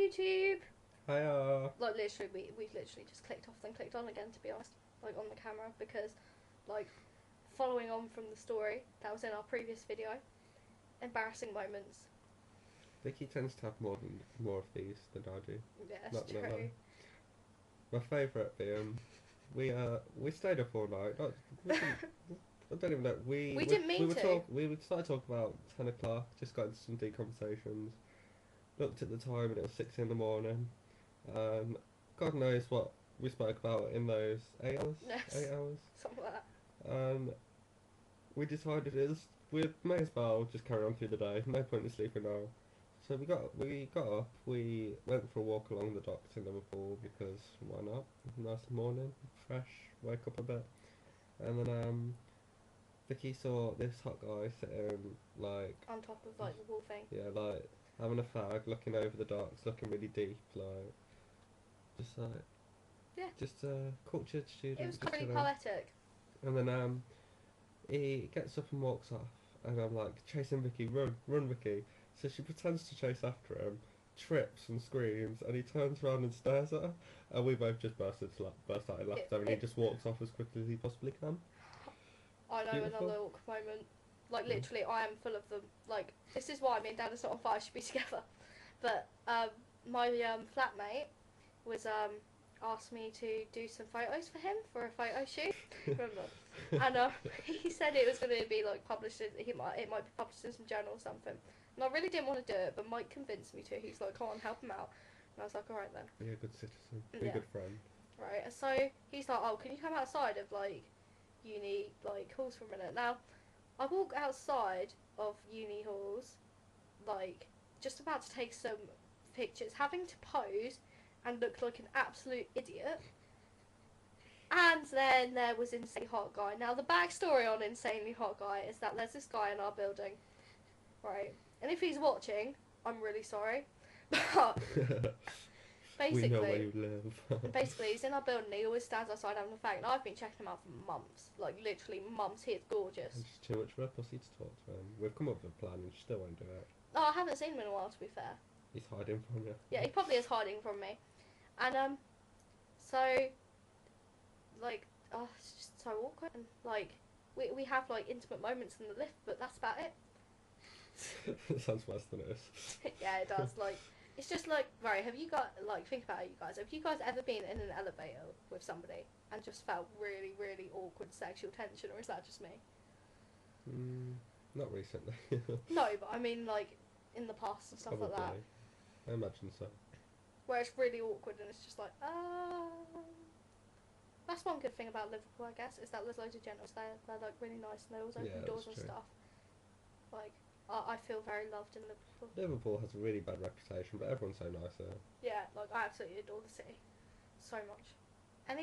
YouTube! Hiya. Like, literally, we've literally just clicked off then clicked on again, to be honest. Like, on the camera, because, like, following on from the story that was in our previous video, embarrassing moments. Vicky tends to have more of these than I do. Yeah, Not it's gonna true. lie. My favourite being we stayed up all night. I don't even know. We didn't mean to. We started talking about 10 o'clock. Just got into some deep conversations. Looked at the time and it was 6 in the morning. Um, God knows what we spoke about in those 8 hours. Yes. 8 hours. Something like that. We decided we may as well just carry on through the day. No point in sleeping now. So we got up. We went for a walk along the docks in Liverpool because why not? Nice morning, fresh. Wake up a bit, and then Vicky saw this hot guy sitting like On top of, like, the wall thing. yeah, like having a fag, looking over the docks, looking really deep, like just like Yeah. just a cultured student. It was just really chilling. poetic. And then he gets up and walks off, and I'm like, chasing Vicky, run Vicky. So she pretends to chase after him, trips and screams, and he turns around and stares at her, and we both just burst out in laughter, and he just walks off as quickly as he possibly can. I know. Beautiful. Another awkward moment. Like, literally, I am full of them. Like, this is why me and Dad are not on fire, should be together. But, my flatmate was asked me to do some photos for him for a photo shoot. Remember? And he said it was going to be like published. It might be published in some journal or something. And I really didn't want to do it, but Mike convinced me to. He's like, "Come on, help him out." And I was like, "All right then." Be a good citizen. Be Yeah. a good friend. Right. And so he's like, "Oh, can you come outside of like uni like halls for a minute?" Now, I walk outside of uni halls, like just about to take some pictures, having to pose and look like an absolute idiot. And then there was Insanely Hot Guy. Now, the backstory on Insanely Hot Guy is that there's this guy in our building, right? And if he's watching, I'm really sorry. But We know where basically, you live. basically, he's in our building. He always stands outside having a fag. And I've been checking him out for months, like literally months. He is gorgeous. And she's too much of a pussy to talk to him. We've come up with a plan and she still won't do it. Oh, I haven't seen him in a while, to be fair. He's hiding from you. Yeah, he probably is hiding from me. And so, like, oh, it's just so awkward. And like, we have like intimate moments in the lift, but that's about it. It sounds worse than it is. Yeah, it does. Like, it's just like, right, have you got, like, think about it, you guys. Have you guys ever been in an elevator with somebody and just felt really, really awkward sexual tension, or is that just me? Not recently. No, but I mean, like, in the past and stuff like that. Probably. I imagine so. Where it's really awkward and it's just like, That's one good thing about Liverpool, I guess, is that there's loads of gentles there. They're, like, really nice and they always open Yeah, doors that's and true. stuff. Like, I feel very loved in Liverpool. Liverpool has a really bad reputation, but everyone's so nice there. Yeah, like, I absolutely adore the city. So much. I'm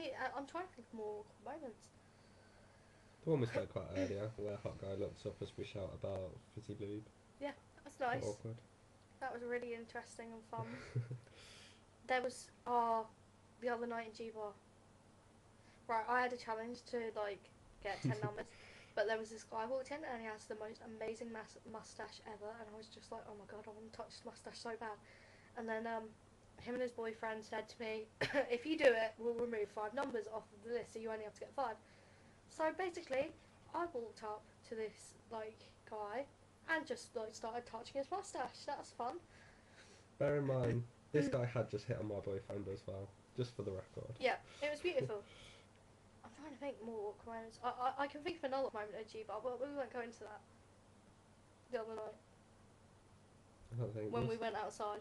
trying to think of more awkward moments. The one we spoke about earlier, where hot guy looks up as we shout about fizzy lube. That's nice. Awkward. That was really interesting and fun. There was, the other night in G-Bar. Right, I had a challenge to, like, get 10 numbers. But there was this guy walked in and he has the most amazing mustache ever. And I was just like, oh my god, I want to touch his mustache so bad. And then him and his boyfriend said to me, if you do it, we'll remove 5 numbers off of the list, so you only have to get 5. So basically, I walked up to this, like, guy and just, like, started touching his mustache. That was fun. Bear in mind, this guy had just hit on my boyfriend as well, just for the record. Yeah, it was beautiful. I'm trying to think more awkward moments. I can think of another moment at G-Bar, but we won't go into that. The other night, I don't think when we went outside.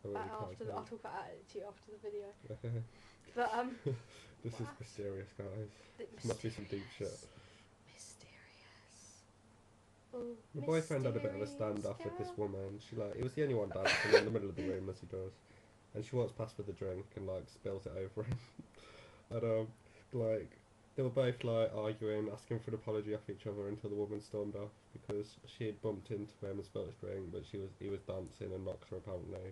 I'll talk about it to you after the video. Okay. But This is wow. mysterious, guys. This must be some deep shit. Mysterious. Ooh, My boyfriend had a bit of a mysterious standoff with this girl. woman. He was the only one dancing in the middle of the room as he does, and she walks past with a drink and like spills it over him. And like they were both like arguing, asking for an apology off each other until the woman stormed off because she had bumped into him and spilled his drink, but he was dancing and knocked her apparently.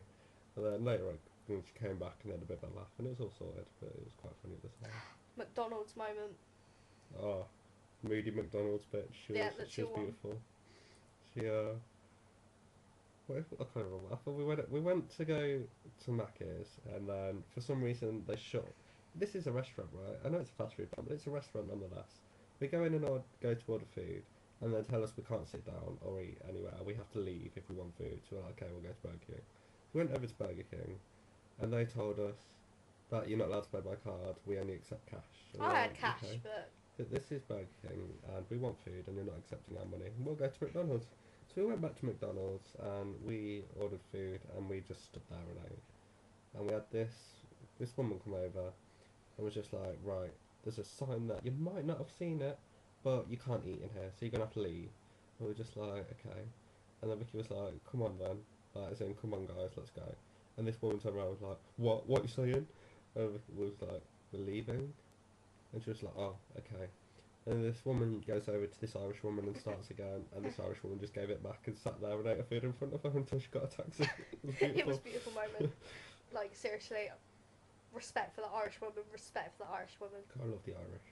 And then later on, she came back and they had a bit of a laugh, and it was all sorted, but it was quite funny at the time. McDonald's moment. Oh, moody McDonald's bitch. She was Yeah, that's your one. beautiful. I can't remember. I thought we went to go to Mackie's, and then for some reason they shut. This is a restaurant, right? I know it's a fast food joint, but it's a restaurant nonetheless. We go in and go to order food, and they tell us we can't sit down or eat anywhere. We have to leave if we want food. So we're like, okay, we'll go to Burger King. We went over to Burger King, and they told us that you're not allowed to pay by card. We only accept cash. And we're I had like, cash, okay. but This is Burger King, and we want food, and you're not accepting our money. We'll go to McDonald's. So we went back to McDonald's, and we ordered food, and we just stood there and ate. And we had this woman come over, and was just like, right, there's a sign that you might not have seen it, but you can't eat in here, so you're gonna have to leave. And we were just like, okay. And then Vicky was like, come on then, like, as in, come on guys, let's go. And this woman turned around and was like, what you saying? And Vicky was like, we're leaving. And she was like, oh, okay. And this woman goes over to this Irish woman and starts again, and this Irish woman just gave it back and sat there and ate her food in front of her until she got a taxi. It was beautiful. it was a beautiful moment. Like, seriously, respect for the Irish woman, respect for the Irish woman. God, I love the Irish.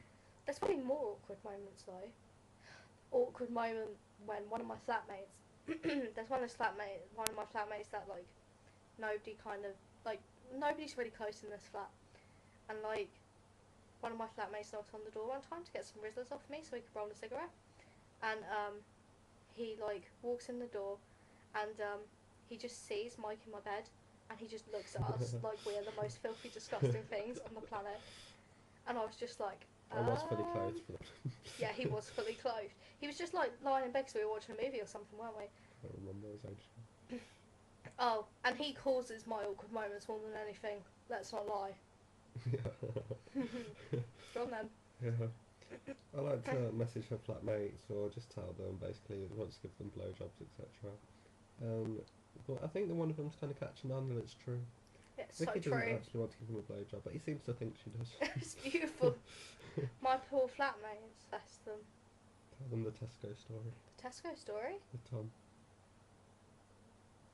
There's probably more awkward moments though. Awkward moment when one of my flatmates, there's one of my flatmates that like, nobody's really close in this flat, and like, one of my flatmates knocked on the door one time to get some Rizzlers off me so he could roll a cigarette, and he like walks in the door, and he just sees Mike in my bed, and he just looks at us like we're the most filthy, disgusting things on the planet, and I was just like, I was fully clothed for that. yeah, he was fully clothed. He was just like lying in bed because we were watching a movie or something, weren't we? I don't remember those ages. Oh, and he causes my awkward moments more than anything. Let's not lie. Go on then. Yeah. I like to message her flatmates or just tell them basically that wants to give them blowjobs, etc. But I think that one of them's kind of catching on and it's true. Yeah, it's so Vicky true. doesn't actually want to give him a blowjob, but he seems to think she does. It's beautiful. My poor flatmates, bless them. Tell them the Tesco story The Tesco story? with Tom.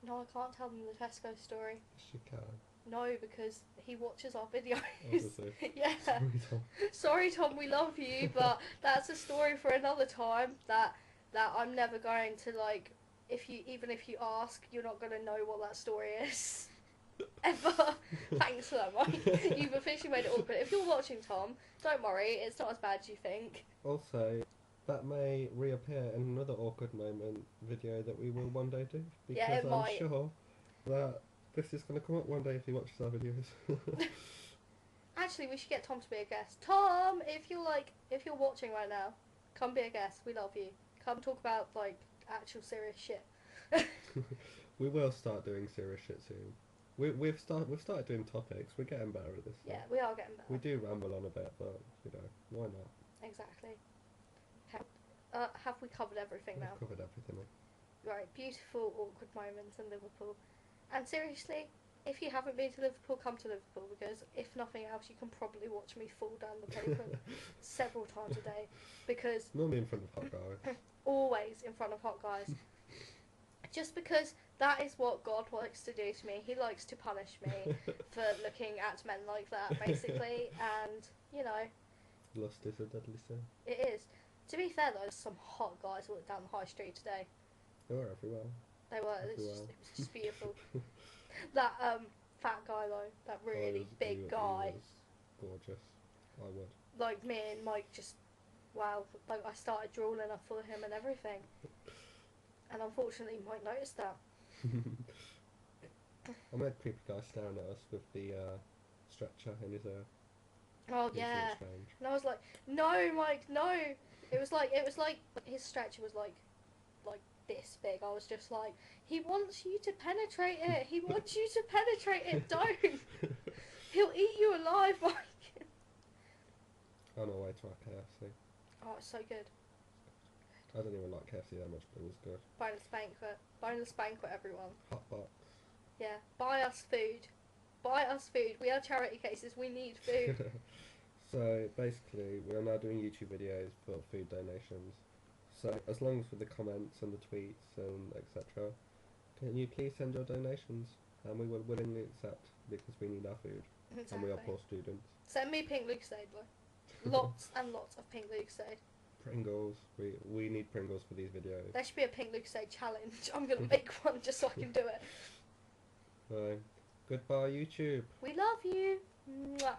No, I can't tell them the Tesco story. Yes, you can. No, because he watches our videos. Oh, does he? Yeah. Sorry, Tom. Sorry, Tom, we love you, but that's a story for another time. That I'm never going to like. Even if you ask, you're not going to know what that story is. Ever. Thanks for that, Mike. You've officially made it awkward. If you're watching, Tom, don't worry. It's not as bad as you think. Also, that may reappear in another awkward moment video that we will one day do. Because Yeah, it I'm might. sure that this is going to come up one day if he watches our videos. Actually, we should get Tom to be a guest. Tom, if you're watching right now, come be a guest. We love you. Come talk about like actual serious shit. We will start doing serious shit soon. We've started doing topics. We're getting better at this. Yeah, Stuff. we are getting better. We do ramble on a bit, but why not? Exactly. Have we covered everything now? We've covered everything. Right, beautiful awkward moments in Liverpool. And seriously, if you haven't been to Liverpool, come to Liverpool, because if nothing else, you can probably watch me fall down the pavement several times a day. Because Normally in front of hot guys. always in front of hot guys. Just because that is what God likes to do to me. He likes to punish me for looking at men like that, basically. And, you know, Lust is a deadly sin. it is. To be fair, though, there's some hot guys walking down the high street today. They were everywhere. They were. It was Everywhere. just beautiful. That fat guy though, that really big guy. He was gorgeous. I would. Like me and Mike just, wow. Like I started drooling up for him and everything. And unfortunately, Mike noticed that. I met a creepy guy staring at us with the stretcher in his ear. Oh It was yeah. really strange. And I was like, no, Mike, no. It was like his stretcher was like this big. I was just like, he wants you to penetrate it. He wants you to penetrate it. Don't. He'll eat you alive, Mike. On our way to our KFC. Oh, it's so good. I don't even like KFC that much, but it was good. Bonus banquet. Bonus banquet, everyone. Hot box. Yeah. Buy us food. Buy us food. We are charity cases. We need food. So basically, we are now doing YouTube videos for food donations. So as long as with the comments and the tweets and etc., can you please send your donations? And we will willingly accept because we need our food and we are Exactly. poor students. Send me pink Lucasade, though. Lots and lots of pink Lucasade. Pringles. We need Pringles for these videos. There should be a Pink Lucasade challenge. I'm gonna make one just so I can do it. So, goodbye YouTube. We love you. Mwah.